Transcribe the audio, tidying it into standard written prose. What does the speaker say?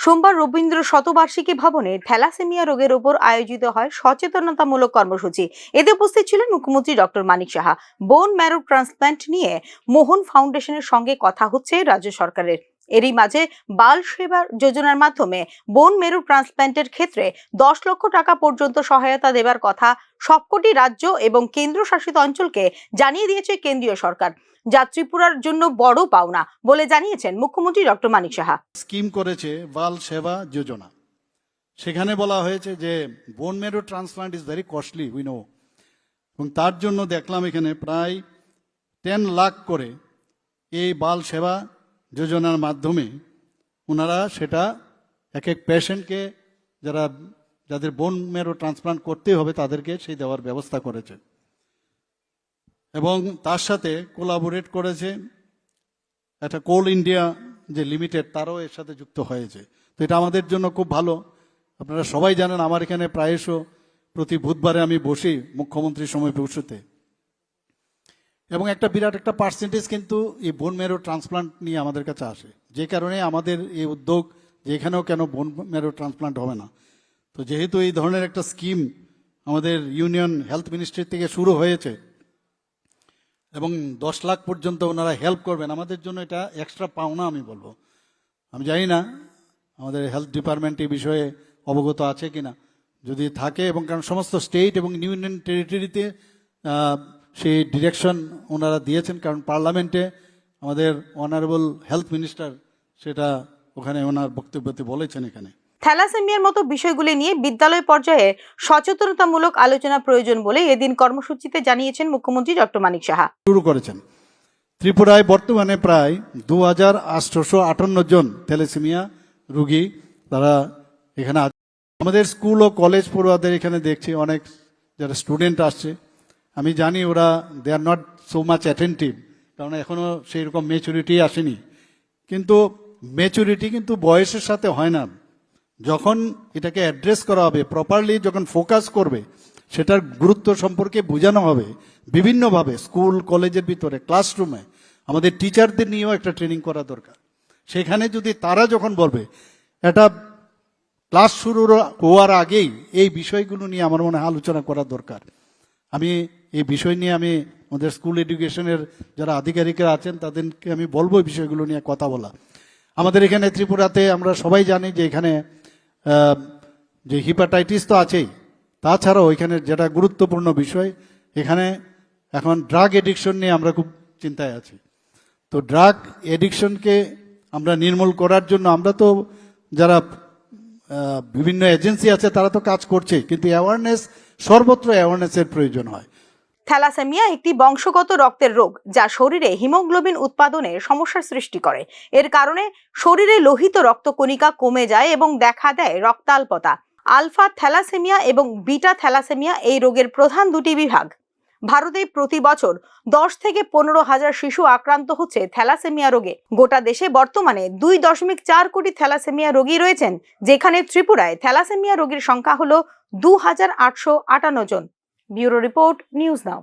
সোমবার রবীন্দ্র শতবার্ষিকী ভবনে থ্যালাসেমিয়া রোগের উপর আয়োজিত হয় সচেতনতামূলক কর্মসূচি। এতে উপস্থিত ছিলেন মুখ্যমন্ত্রী doctor Manik Saha. Bone marrow transplant নিয়ে মোহন ফাউন্ডেশনের সঙ্গে কথা হচ্ছে রাজ্য সরকারের। এরই মাঝে বাল সেবা যোজনার মাধ্যমে বোন মেরু ট্রান্সপ্ল্যান্টের ক্ষেত্রে 10 লক্ষ টাকা পর্যন্ত সহায়তা দেবার কথা সবকটি রাজ্য এবং কেন্দ্রশাসিত অঞ্চলকে জানিয়ে দিয়েছে কেন্দ্রীয় সরকার, যা ত্রিপুরার জন্য বড় পাওনা বলে জানিয়েছেন মুখ্যমন্ত্রী ডক্টর মানিক সাহা। স্কিম করেছে বাল সেবা যোজনা। সেখানে বলা হয়েছে যে বোন মেরো transplant is very costly, we know, এবং তার জন্য দেখলাম এখানে প্রায় 10 লাখ করে এই বাল সেবা যোজনার মাধ্যমে ওনারা সেটা এক এক পেশেন্টকে যাদের বোন মেরো ট্রান্সপ্লান্ট করতে হবে তাদেরকে সেই দেওয়ার ব্যবস্থা করেছে এবং তার সাথে কোলাবোরেট করেছে একটা কোল ইন্ডিয়া যে লিমিটেড, তারও এর সাথে যুক্ত হয়েছে। তো এটা আমাদের জন্য খুব ভালো। আপনারা সবাই জানেন আমার এখানে প্রায়শ প্রতি বুধবারে আমি বসি মুখ্যমন্ত্রীর সময় পৌঁছতে, এবং একটা বিরাট একটা পার্সেন্টেজ কিন্তু এই বোন মেরো ট্রান্সপ্লান্ট নিয়ে আমাদের কাছে আসে, যে কারণে আমাদের এই উদ্যোগ যে এখানেও কেন বোন মেরো ট্রান্সপ্লান্ট হবে না। তো যেহেতু এই ধরনের একটা স্কিম আমাদের ইউনিয়ন হেলথ মিনিস্ট্রি থেকে শুরু হয়েছে এবং 10 লাখ পর্যন্ত ওনারা হেল্প করবেন, আমাদের জন্য এটা এক্সট্রা পাওনা আমি বলবো। আমি জানি না আমাদের হেলথ ডিপার্টমেন্ট এই বিষয়ে অবগত আছে কিনা, যদি থাকে, এবং কারণ সমস্ত স্টেট এবং ইউনিয়ন টেরিটরিতে সেই ডিরেকশন ওনারা দিয়েছেন, কারণ পার্লামেন্টে আমাদের অনারেবল হেলথ মিনিস্টার সেটা ওখানে ওনার বক্তব্যতে বলেছেন। এখানে থ্যালাসেমিয়ার মতো বিষয়গুলি নিয়ে বিদ্যালয় পর্যায়ে সচেতনতামূলক আলোচনা প্রয়োজন বলে এদিন কর্মসূচিতে জানিয়েছেন মুখ্যমন্ত্রী ডক্টর মানিক সাহা। শুরু করেছেন। ত্রিপুরায় বর্তমানে প্রায় 2858 জন থ্যালাসেমিয়া রোগী তারা এখানে আছে। আমাদের স্কুল ও কলেজ পড়ুয়াদের এখানে দেখছি অনেক যারা স্টুডেন্ট আসছে। আমি জানি ওরা they are not so much attentive, কারণ এখনো সেই রকম ম্যাচুরিটি আসেনি। কিন্তু ম্যাচুরিটি কিন্তু বয়সের সাথে হয় না। যখন এটাকে অ্যাড্রেস করা হবে প্রপারলি, যখন ফোকাস করবে, সেটার গুরুত্ব সম্পর্কে বোঝানো হবে বিভিন্নভাবে, স্কুল কলেজের ভিতরে, ক্লাসরুমে। আমাদের টিচারদের নিয়েও একটা ট্রেনিং করা দরকার। সেখানে যদি তারা যখন বলবে, এটা ক্লাস শুরু হওয়ার আগেই এই বিষয়গুলো নিয়ে আমার মনে হয় আলোচনা করা দরকার। আমি এই বিষয় নিয়ে আমি আমাদের স্কুল এডুকেশনের যারা আধিকারিকরা আছেন তাদেরকে আমি বলবো এই বিষয়গুলো নিয়ে কথা বলা। আমাদের এখানে ত্রিপুরাতে আমরা সবাই জানি যে এখানে যে হিপাটাইটিস তো আছেই, তাছাড়াও এখানে যেটা গুরুত্বপূর্ণ বিষয়, এখানে এখন ড্রাগ এডিকশন নিয়ে আমরা খুব চিন্তায় আছি। তো ড্রাগ এডিকশনকে আমরা নির্মূল করার জন্য আমরা তো যারা বিভিন্ন এজেন্সি আছে তারা তো কাজ করছে, কিন্তু অ্যাওয়ারনেস, সর্বত্র অ্যাওয়ারনেসের প্রয়োজন হয়। থ্যালাসেমিয়া একটি বংশগত রক্তের রোগ যা শরীরে হিমোগ্লোবিন উৎপাদনে সমস্যার সৃষ্টি করে। এর কারণে শরীরে লোহিত রক্তকণিকা কমে যায় এবং দেখা দেয় রক্তাল্পতা। আলফা থ্যালাসেমিয়া এবং বিটা থ্যালাসেমিয়া এই রোগের প্রধান দুটি বিভাগ। ভারতে প্রতি বছর 10 থেকে 15 হাজার শিশু আক্রান্ত হচ্ছে থ্যালাসেমিয়া রোগে। গোটা দেশে বর্তমানে 2.4 কোটি থ্যালাসেমিয়া রোগী রয়েছেন, যেখানে ত্রিপুরায় থ্যালাসেমিয়া রোগীর সংখ্যা হলো 2858 জন। ব্যুরো রিপোর্ট, নিউজ নাও।